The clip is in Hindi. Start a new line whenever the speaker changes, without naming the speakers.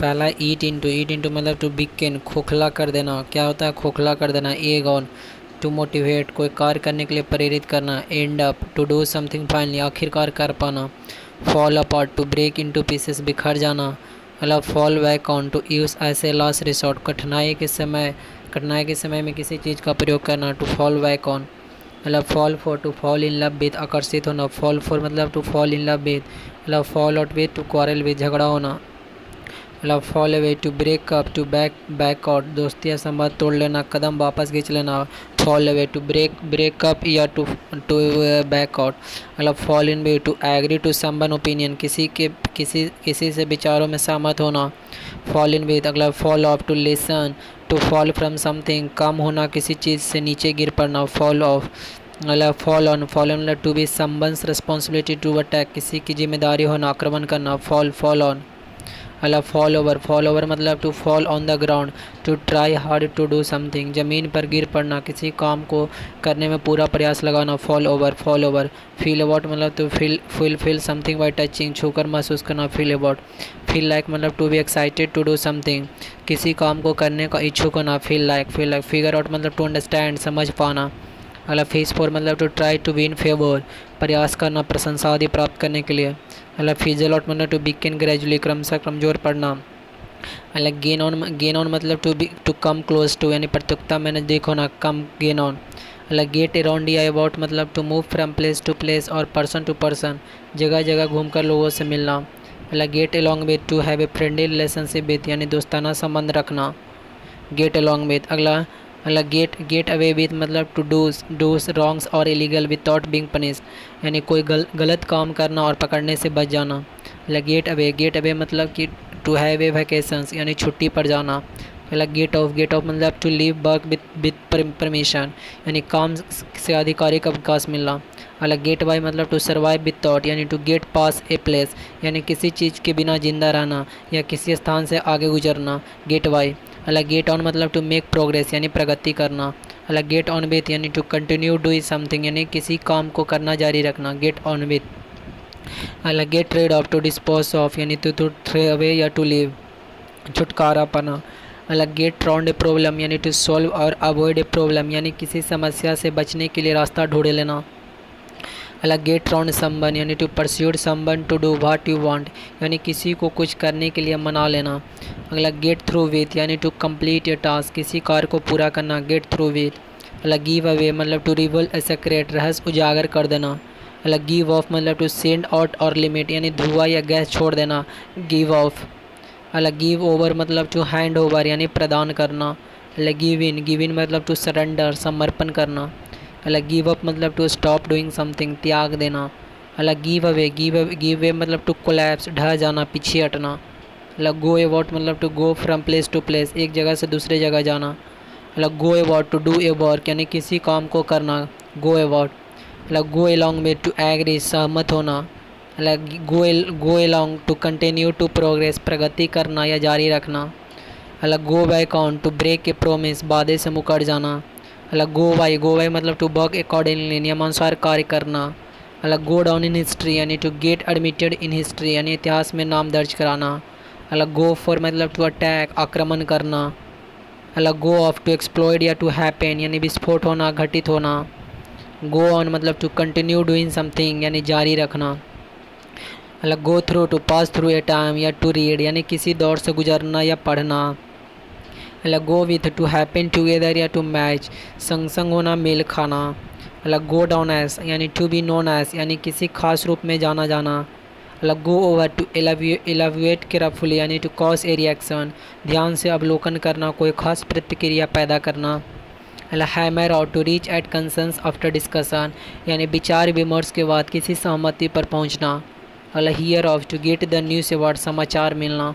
पहला ईट इंटू मतलब टू बिगिन, खोखला कर देना। क्या होता है खोखला कर देना? एग ऑन, टू मोटिवेट, कोई कार्य करने के लिए प्रेरित करना। End up, to do something finally, आखिरकार कर पाना। Fall apart, to break into pieces, बिखर जाना। मतलब fall back on, to use as a last resort, कठिनाई के समय में किसी चीज़ का प्रयोग करना। टू फॉल बैक ऑन मतलब fall for, to fall in love with, आकर्षित होना। फॉल फॉर मतलब to fall in love with, मतलब fall out with, to quarrel with, झगड़ा होना। मतलब fall away, to break up, to back out, दोस्ती या संबंध तोड़ लेना, कदम वापस खींच लेना। Fall away, to break up या टू बैक आउट। मतलब fall in way, to agree to someone opinion, किसी से विचारों में सहमत होना। फॉल इन विद, अगला fall off, to lessen, to fall from something, कम होना, किसी चीज़ से नीचे गिर पड़ना। फॉल ऑफ मतलब फॉल ऑन मतलब to B someone's responsibility to attack, किसी की जिम्मेदारी होना, आक्रमण करना। फॉल ऑन मतलब फॉल ओवर मतलब to fall on the ground, to try hard to do something, ज़मीन पर गिर पड़ना, किसी काम को करने में पूरा प्रयास लगाना। फॉल ओवर फील अबाउट मतलब to feel something by touching, छूकर महसूस करना। फील अबाउट फील लाइक मतलब to be excited to do something, किसी काम को करने का इच्छुक होना। फील लाइक फिगर आउट मतलब टू अंडरस्टैंड, समझ पाना। अगला फेस फॉर मतलब to try to win favour, प्रयास करना, प्रशंसा आदि प्राप्त करने के लिए। अगला फिजल आउट मतलब टू बिगिन ग्रेजुअली, क्रमशः कमजोर पड़ना। अलग गेन ऑन मतलब टू कम क्लोज टू, यानी प्रत्युक्ता में नज़दीक होना, कम गेन ऑन। अलग गेट अराउंड या अबाउट मतलब to move from place to place और पर्सन टू पर्सन, जगह जगह घूमकर लोगों से मिलना। अलग get along with, to have a friendly relationship with, यानी दोस्ताना संबंध रखना। गेट अलॉन्ग विथ अलग गेट अवे विथ मतलब टू डूज रॉन्ग्स और इलीगल विदाउट बीइंग पनिश, यानी कोई गलत काम करना और पकड़ने से बच जाना। अलग गेट अवे मतलब कि टू हैव ए वैकेशंस, यानी छुट्टी पर जाना। अलग गेट ऑफ मतलब to leave work with permission, यानी काम से आधिकारिक अवकाश मिलना। अलग गेट बाय मतलब टू सर्वाइव विद थॉट, यानी to get pass a place, यानी किसी चीज़ के बिना जिंदा रहना या किसी स्थान से आगे गुजरना। गेट बाय अलग गेट ऑन मतलब टू मेक प्रोग्रेस, यानी प्रगति करना। अलग गेट ऑन विथ यानी टू कंटिन्यू डूइंग समथिंग, यानी किसी काम को करना जारी रखना। गेट ऑन विथ अलग get rid of, to dispose of, यानी टू थ्रो अवे या टू लीव, छुटकारा पाना। अलग गेट राउंड ए प्रॉब्लम यानी टू सॉल्व और अवॉइड ए प्रॉब्लम, यानी किसी समस्या से बचने के लिए रास्ता ढूंढ लेना। अलग गेट राउंड समवन यानी to persuade someone to do what you want, यानी किसी को कुछ करने के लिए मना लेना। अगला गेट थ्रू विथ यानी टू कंप्लीट ए टास्क, किसी कार्य को पूरा करना। गेट थ्रू विथ अलग गिव अवे मतलब टू रिवल ए सीक्रेट, रहस्य उजागर कर देना। अलग गिव ऑफ मतलब टू सेंड आउट और लिमिट, यानी धुआं या गैस छोड़ देना। गिव ऑफ अलग गिव ओवर मतलब टू हैंड ओवर, यानी प्रदान करना। अलग गिव इन मतलब टू सरेंडर, समर्पण करना। अलग गिव अप मतलब टू स्टॉप डूइंग समथिंग, त्याग देना। अलग गिव अवे मतलब टू कोलैप्स, ढह जाना, पीछे हटना। अलग गो अबाउट मतलब to go from place to place, एक जगह से दूसरे जगह जाना। अलग go about to do a work, यानी किसी काम को करना। गो अबाउट अलग गो अलॉन्ग में टू एग्री, सहमत होना। अलग go along to continue to progress, प्रगति करना या जारी रखना। अलग go back on to break a promise, वादे से मुकर जाना। अलग गो बाई मतलब टू वर्क अकॉर्डिंगली, नियमानुसार कार्य करना। अलग गो डाउन इन हिस्ट्री यानी to get admitted in history, यानी इतिहास में नाम दर्ज कराना। अलग गो फॉर मतलब टू अटैक, आक्रमण करना। अलग गो ऑफ टू एक्सप्लॉइड या टू हैपन, यानी विस्फोट होना, घटित होना। गो ऑन मतलब टू कंटिन्यू डूइंग समथिंग, यानी जारी रखना। अलग go through to pass through a time या टू रीड, यानी किसी दौर से गुजरना या पढ़ना। अलग go with to happen together या टू मैच, संग संग होना, मेल खाना। अलग गो डाउन एस यानी टू बी नोन एस, यानी किसी खास रूप में जाना जाना। अलग go over to alleviate carefully यानी टू कॉज ए रिएक्शन, ध्यान से अवलोकन करना, कोई खास प्रतिक्रिया पैदा करना। अलग hammer out to reach at consensus after discussion, यानी विचार विमर्श के बाद किसी सहमति पर पहुंचना। अलग hear of to get the news about, समाचार मिलना।